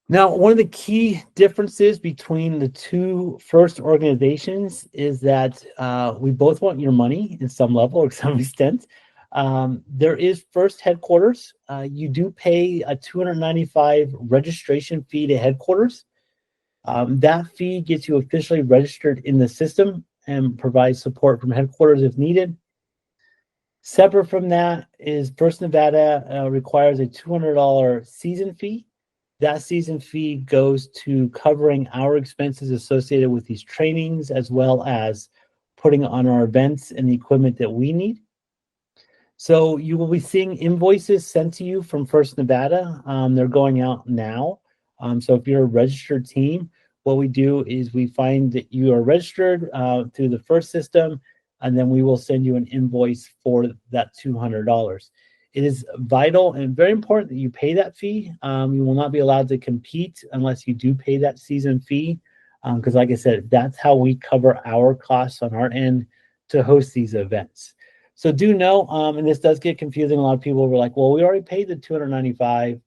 Now, one of the key differences between the 2 first organizations is that we both want your money in some level or some extent. There is first headquarters. You do pay a $295 registration fee to headquarters. That fee gets you officially registered in the system and provides support from headquarters if needed. Separate from that is First Nevada requires a $200 season fee. That season fee goes to covering our expenses associated with these trainings, as well as putting on our events and the equipment that we need. So you will be seeing invoices sent to you from First Nevada. They're going out now. So if you're a registered team, what we do is we find that you are registered through the first system, and then we will send you an invoice for that $200. It is vital and very important that you pay that fee. You will not be allowed to compete unless you do pay that season fee. because like I said, that's how we cover our costs on our end to host these events. So do know, and this does get confusing. A lot of people were like, well, we already paid the $295.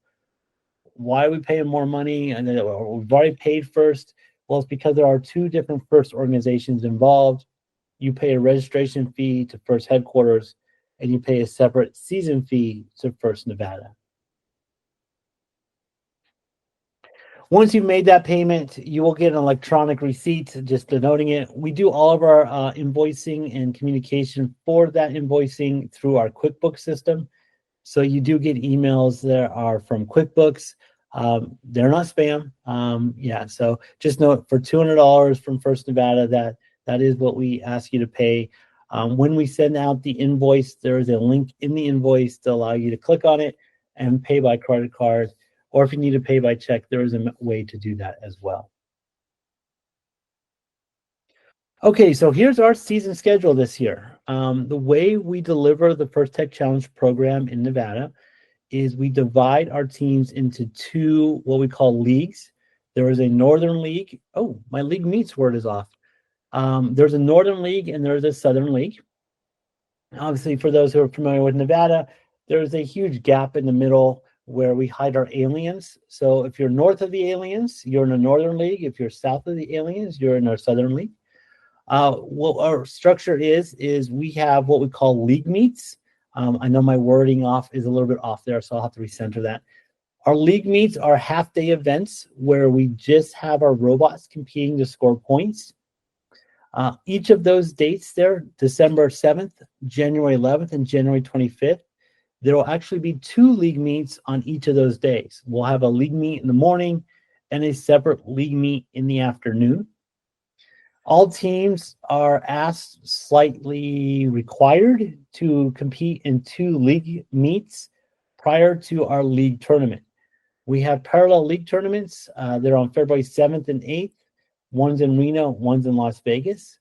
Why are we paying more money? And then we've already paid first. Well, it's because there are two different FIRST organizations involved. You pay a registration fee to FIRST headquarters, and you pay a separate season fee to FIRST Nevada. Once you've made that payment, you will get an electronic receipt just denoting it. We do all of our invoicing and communication for that invoicing through our QuickBooks system. So you do get emails that are from QuickBooks. They're not spam. So just note for $200 from FIRST Nevada, that is what we ask you to pay. When we send out the invoice, there is a link in the invoice to allow you to click on it and pay by credit card. Or if you need to pay by check, there is a way to do that as well. Okay, so here's our season schedule this year. The way we deliver the First Tech Challenge program in Nevada is we divide our teams into two, what we call leagues. There is a Northern League. Oh, my league meets word is off. There's a Northern League and there's a Southern League. Obviously, for those who are familiar with Nevada, there's a huge gap in the middle where we hide our aliens. So if you're north of the aliens, you're in a Northern League. If you're south of the aliens, you're in our Southern League. What our structure is we have what we call league meets. I know my wording is a little bit off there, so I'll have to recenter that. Our league meets are half-day events where we just have our robots competing to score points. Each of those dates there, December 7th, January 11th, and January 25th, there will actually be two league meets on each of those days. We'll have a league meet in the morning and a separate league meet in the afternoon. All teams are slightly required to compete in two league meets prior to our league tournament. We have parallel league tournaments. They're on February 7th and 8th. One's in Reno, one's in Las Vegas.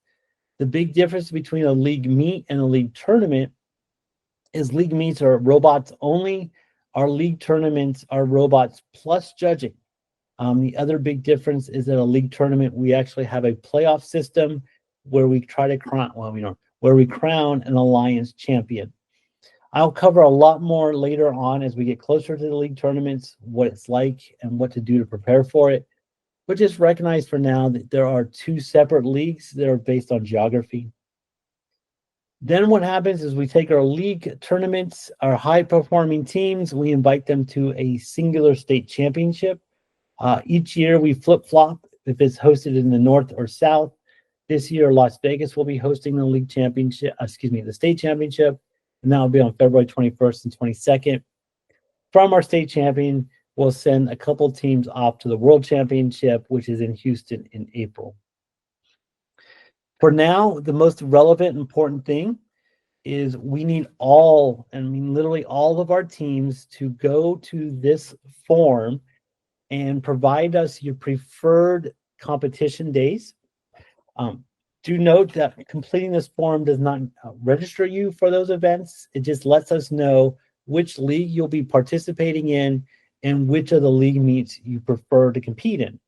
The big difference between a league meet and a league tournament is league meets are robots only. Our league tournaments are robots plus judging. The other big difference is that a league tournament, we actually have a playoff system where we try to crown an alliance champion. I'll cover a lot more later on as we get closer to the league tournaments, what it's like and what to do to prepare for it. But just recognize for now that there are two separate leagues that are based on geography. Then what happens is we take our league tournaments, our high-performing teams, we invite them to a singular state championship. Each year we flip-flop if it's hosted in the north or south. This year, Las Vegas will be hosting the league championship, the state championship, and that will be on February 21st and 22nd. From our state champion, we'll send a couple teams off to the world championship, which is in Houston in April. For now, the most relevant, important thing is we need literally all of our teams to go to this form and provide us your preferred competition days. Do note that completing this form does not register you for those events. It just lets us know which league you'll be participating in and which of the league meets you prefer to compete in.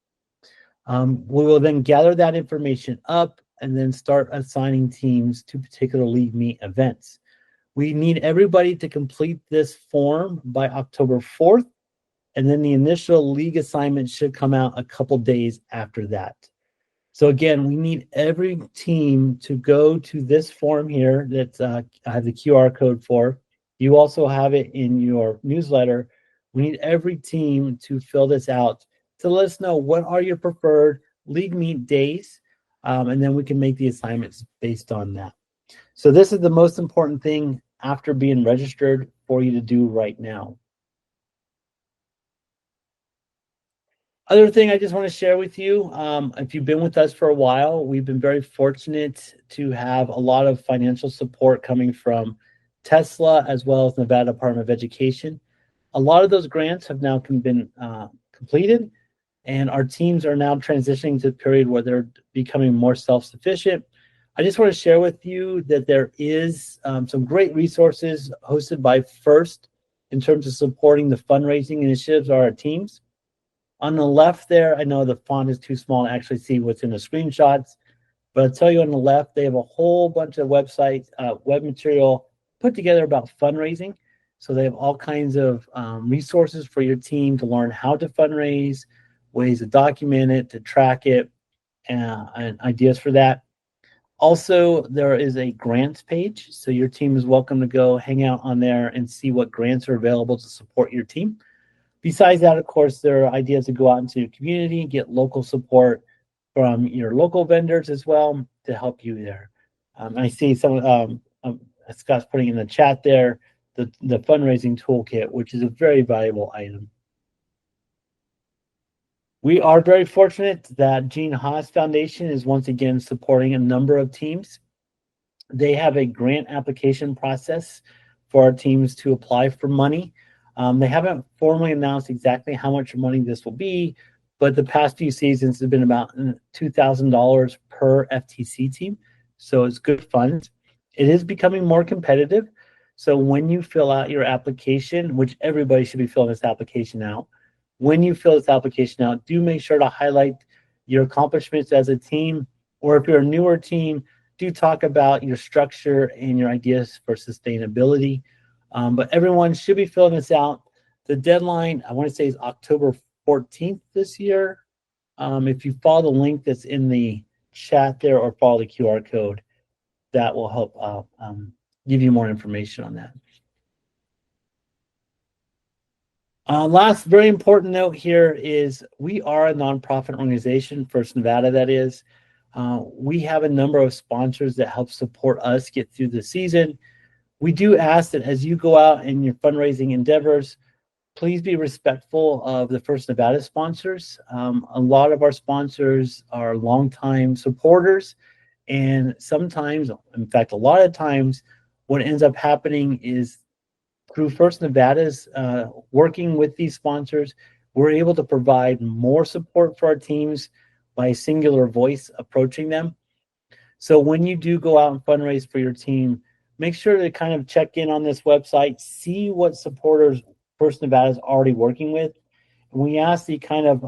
We will then gather that information up and then start assigning teams to particular league meet events. We need everybody to complete this form by October 4th, and then the initial league assignment should come out a couple days after that. So again, we need every team to go to this form here that I have the QR code for. You also have it in your newsletter. We need every team to fill this out to let us know what are your preferred league meet days, and then we can make the assignments based on that. So this is the most important thing after being registered for you to do right now. Other thing I just want to share with you, if you've been with us for a while, we've been very fortunate to have a lot of financial support coming from Tesla as well as Nevada Department of Education. A lot of those grants have now been completed, and our teams are now transitioning to the period where they're becoming more self-sufficient. I just want to share with you that there is some great resources hosted by FIRST in terms of supporting the fundraising initiatives of our teams. On the left there, I know the font is too small to actually see what's in the screenshots, but I'll tell you on the left, they have a whole bunch of websites, web material put together about fundraising. So they have all kinds of resources for your team to learn how to fundraise, ways to document it, to track it, and ideas for that. Also, there is a grants page. So your team is welcome to go hang out on there and see what grants are available to support your team. Besides that, of course, there are ideas to go out into your community, get local support from your local vendors as well to help you there. I see some Scott's putting in the chat there the fundraising toolkit, which is a very valuable item. We are very fortunate that Gene Haas Foundation is once again supporting a number of teams. They have a grant application process for our teams to apply for money. They haven't formally announced exactly how much money this will be, but the past few seasons have been about $2,000 per FTC team. So it's good funds. It is becoming more competitive. So when you fill out your application, which everybody should be filling this application out, when you fill this application out, do make sure to highlight your accomplishments as a team, or if you're a newer team, do talk about your structure and your ideas for sustainability. But everyone should be filling this out. The deadline, I want to say, is October 14th this year. If you follow the link that's in the chat there or follow the QR code, that will help give you more information on that. Last very important note here is we are a nonprofit organization, First Nevada, that is. We have a number of sponsors that help support us get through the season. We do ask that as you go out in your fundraising endeavors, please be respectful of the First Nevada sponsors. A lot of our sponsors are longtime supporters, and sometimes, in fact, a lot of times, what ends up happening is through First Nevada's working with these sponsors, we're able to provide more support for our teams by a singular voice approaching them. So when you do go out and fundraise for your team, make sure to kind of check in on this website, see what supporters First Nevada is already working with. And we ask that you kind of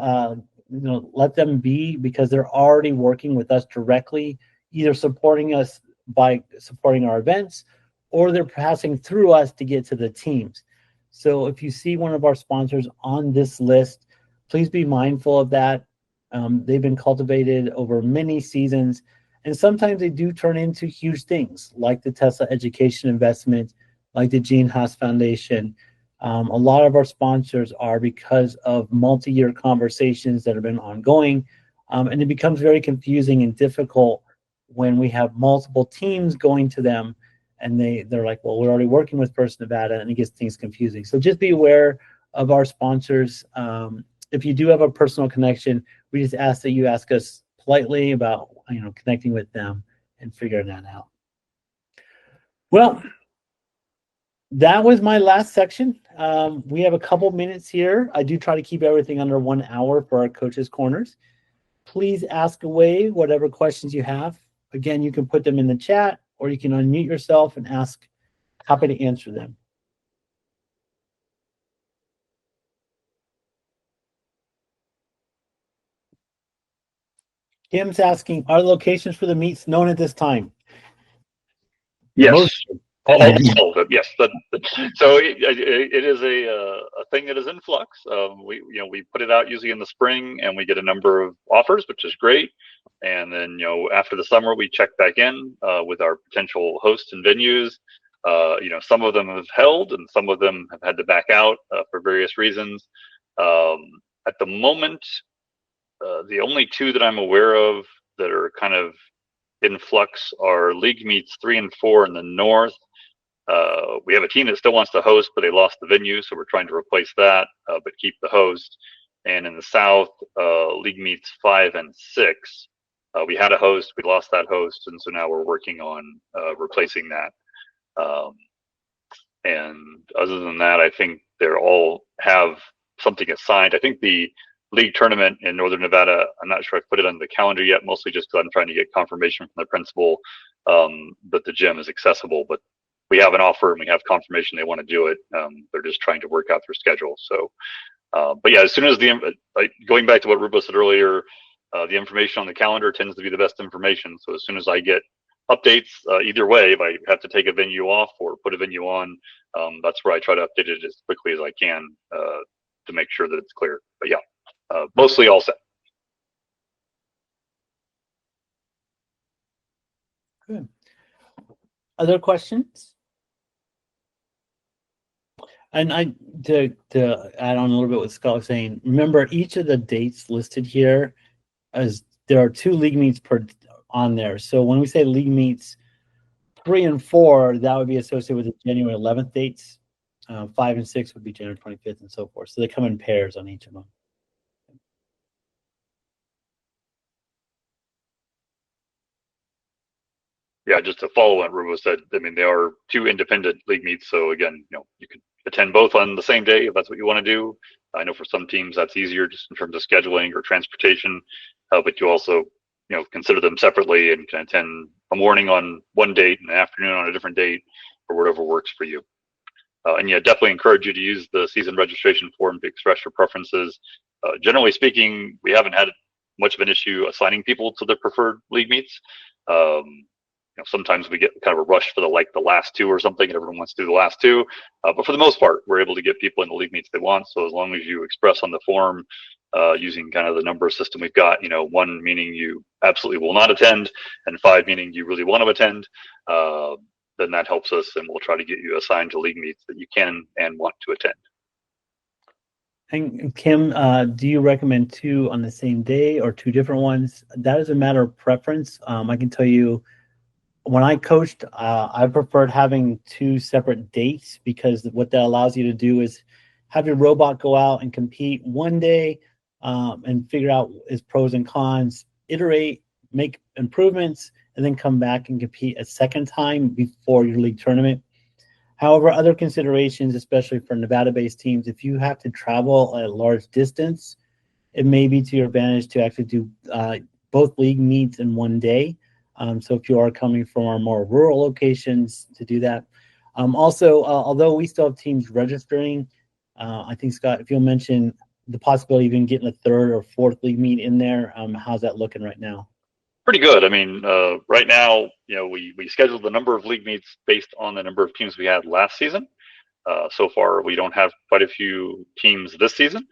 let them be, because they're already working with us directly, either supporting us by supporting our events, or they're passing through us to get to the teams. So if you see one of our sponsors on this list, please be mindful of that. They've been cultivated over many seasons, and sometimes they do turn into huge things, like the Tesla Education Investment, like the Gene Haas Foundation. A lot of our sponsors are because of multi-year conversations that have been ongoing, and it becomes very confusing and difficult when we have multiple teams going to them, and they're like, well, we're already working with First Nevada, and it gets things confusing. So just be aware of our sponsors. If you do have a personal connection, we just ask that you ask us politely about connecting with them and figuring that out. Well, that was my last section. We have a couple minutes here. I do try to keep everything under 1 hour for our coaches' corners. Please ask away whatever questions you have. Again, you can put them in the chat, or you can unmute yourself and ask. Happy to answer them. Kim's asking, are the locations for the meets known at this time? Yes. Most. All of them, yes. So it is a thing that is in flux. We put it out usually in the spring, and we get a number of offers, which is great. And then after the summer, we check back in with our potential hosts and venues. Some of them have held, and some of them have had to back out for various reasons. At the moment, the only two that I'm aware of that are kind of in flux are league meets 3 and 4 in the north. We have a team that still wants to host, but they lost the venue, so we're trying to replace that, but keep the host. And in the south, league meets 5 and 6. We had a host, we lost that host, and so now we're working on replacing that. And other than that, I think they're all have something assigned. I think the league tournament in Northern Nevada, I'm not sure I put it on the calendar yet, mostly just because I'm trying to get confirmation from the principal that the gym is accessible. But we have an offer and we have confirmation they want to do it. They're just trying to work out their schedule. So But yeah, as soon as going back to what Rubo said earlier, the information on the calendar tends to be the best information. So as soon as I get updates, either way, if I have to take a venue off or put a venue on, that's where I try to update it as quickly as I can to make sure that it's clear. But yeah, mostly all set. Good. Other questions? And to add on a little bit what Scott was saying, remember each of the dates listed here, as there are 2 league meets on there. So when we say league meets 3 and 4, that would be associated with the January 11th dates. 5 and 6 would be January 25th and so forth. So they come in pairs on each of them. Yeah, just to follow what Rubo said, I mean, they are 2 independent league meets. So again, you can attend both on the same day if that's what you want to do. I know for some teams that's easier just in terms of scheduling or transportation, but you also, consider them separately and can attend a morning on one date and an afternoon on a different date or whatever works for you. And yeah, definitely encourage you to use the season registration form to express your preferences. Generally speaking, we haven't had much of an issue assigning people to their preferred league meets. Sometimes we get kind of a rush for the last 2 or something, and everyone wants to do the last 2. But for the most part, we're able to get people in the league meets they want. So as long as you express on the form using kind of the number system we've got, 1 meaning you absolutely will not attend, and 5 meaning you really want to attend, then that helps us, and we'll try to get you assigned to league meets that you can and want to attend. And Kim, do you recommend 2 on the same day or 2 different ones? That is a matter of preference. I can tell you, when I coached, I preferred having 2 separate dates, because what that allows you to do is have your robot go out and compete one day and figure out its pros and cons, iterate, make improvements, and then come back and compete a second time before your league tournament. However, other considerations, especially for Nevada-based teams, if you have to travel a large distance, it may be to your advantage to actually do both league meets in one day. So if you are coming from our more rural locations, to do that. Also, although we still have teams registering, I think, Scott, if you'll mention the possibility of even getting a 3rd or 4th league meet in there, how's that looking right now? Pretty good. I mean, right now, we scheduled the number of league meets based on the number of teams we had last season. So far, we don't have quite a few teams this season.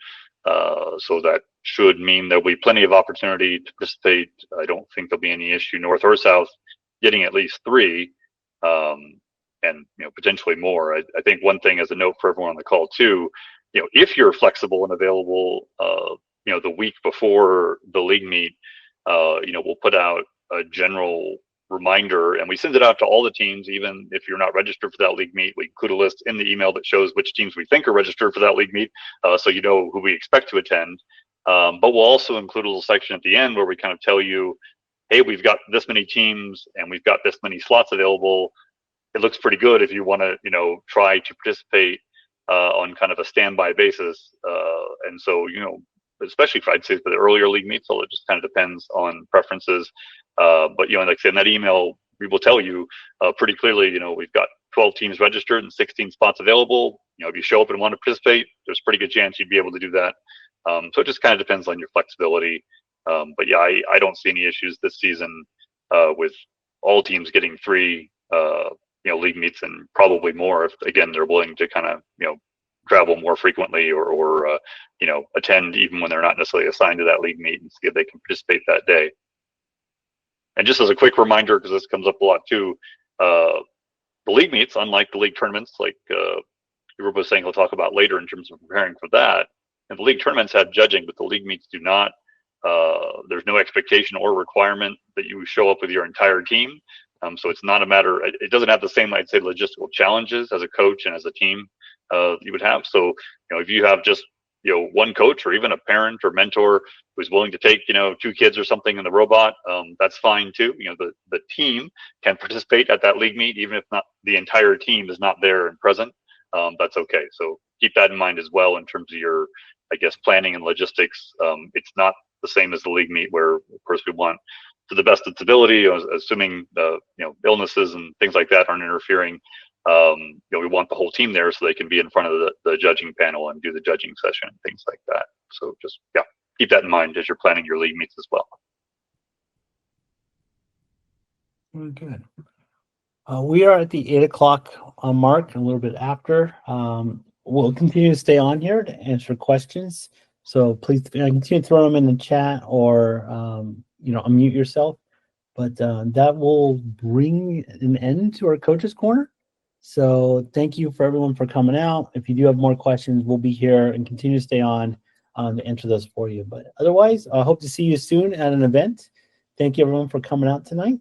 So that should mean there'll be plenty of opportunity to participate. I don't think there'll be any issue, north or south, getting at least 3, and potentially more. I think one thing as a note for everyone on the call too, if you're flexible and available, the week before the league meet, we'll put out a general reminder, and we send it out to all the teams. Even if you're not registered for that league meet, we include a list in the email that shows which teams we think are registered for that league meet, so you know who we expect to attend. But we'll also include a little section at the end where we kind of tell you, hey, we've got this many teams and we've got this many slots available. It looks pretty good if you want to, try to participate on kind of a standby basis. And so, especially if I'd say for the earlier league meets, so it just kind of depends on preferences. But, like I said, in that email, we will tell you pretty clearly, we've got 12 teams registered and 16 spots available. If you show up and want to participate, there's a pretty good chance you'd be able to do that. So it just kind of depends on your flexibility. But yeah, I don't see any issues this season with all teams getting 3, league meets, and probably more if, again, they're willing to kind of, travel more frequently or attend even when they're not necessarily assigned to that league meet, and see if they can participate that day. And just as a quick reminder, because this comes up a lot too, the league meets, unlike the league tournaments, like Rubo was saying he'll talk about later in terms of preparing for that, and the league tournaments have judging, but the league meets do not. There's no expectation or requirement that you show up with your entire team. So it's not a matter, it doesn't have the same, I'd say, logistical challenges as a coach and as a team you would have. So, if you have just, one coach or even a parent or mentor who's willing to take, 2 kids or something in the robot, that's fine too. The team can participate at that league meet, even if not the entire team is not there and present. That's okay. So keep that in mind as well in terms of your, I guess, planning and logistics. It's not the same as the league meet, where of course we want, to the best of its ability, assuming illnesses and things like that aren't interfering. we want the whole team there so they can be in front of the judging panel and do the judging session and things like that. So just, keep that in mind as you're planning your league meets as well. Very good. We are at the 8 o'clock mark, a little bit after. We'll continue to stay on here to answer questions. So please continue to throw them in the chat or, unmute yourself. But that will bring an end to our Coaches Corner. So thank you for everyone for coming out. If you do have more questions, we'll be here and continue to stay on to answer those for you. But otherwise, I hope to see you soon at an event. Thank you everyone for coming out tonight.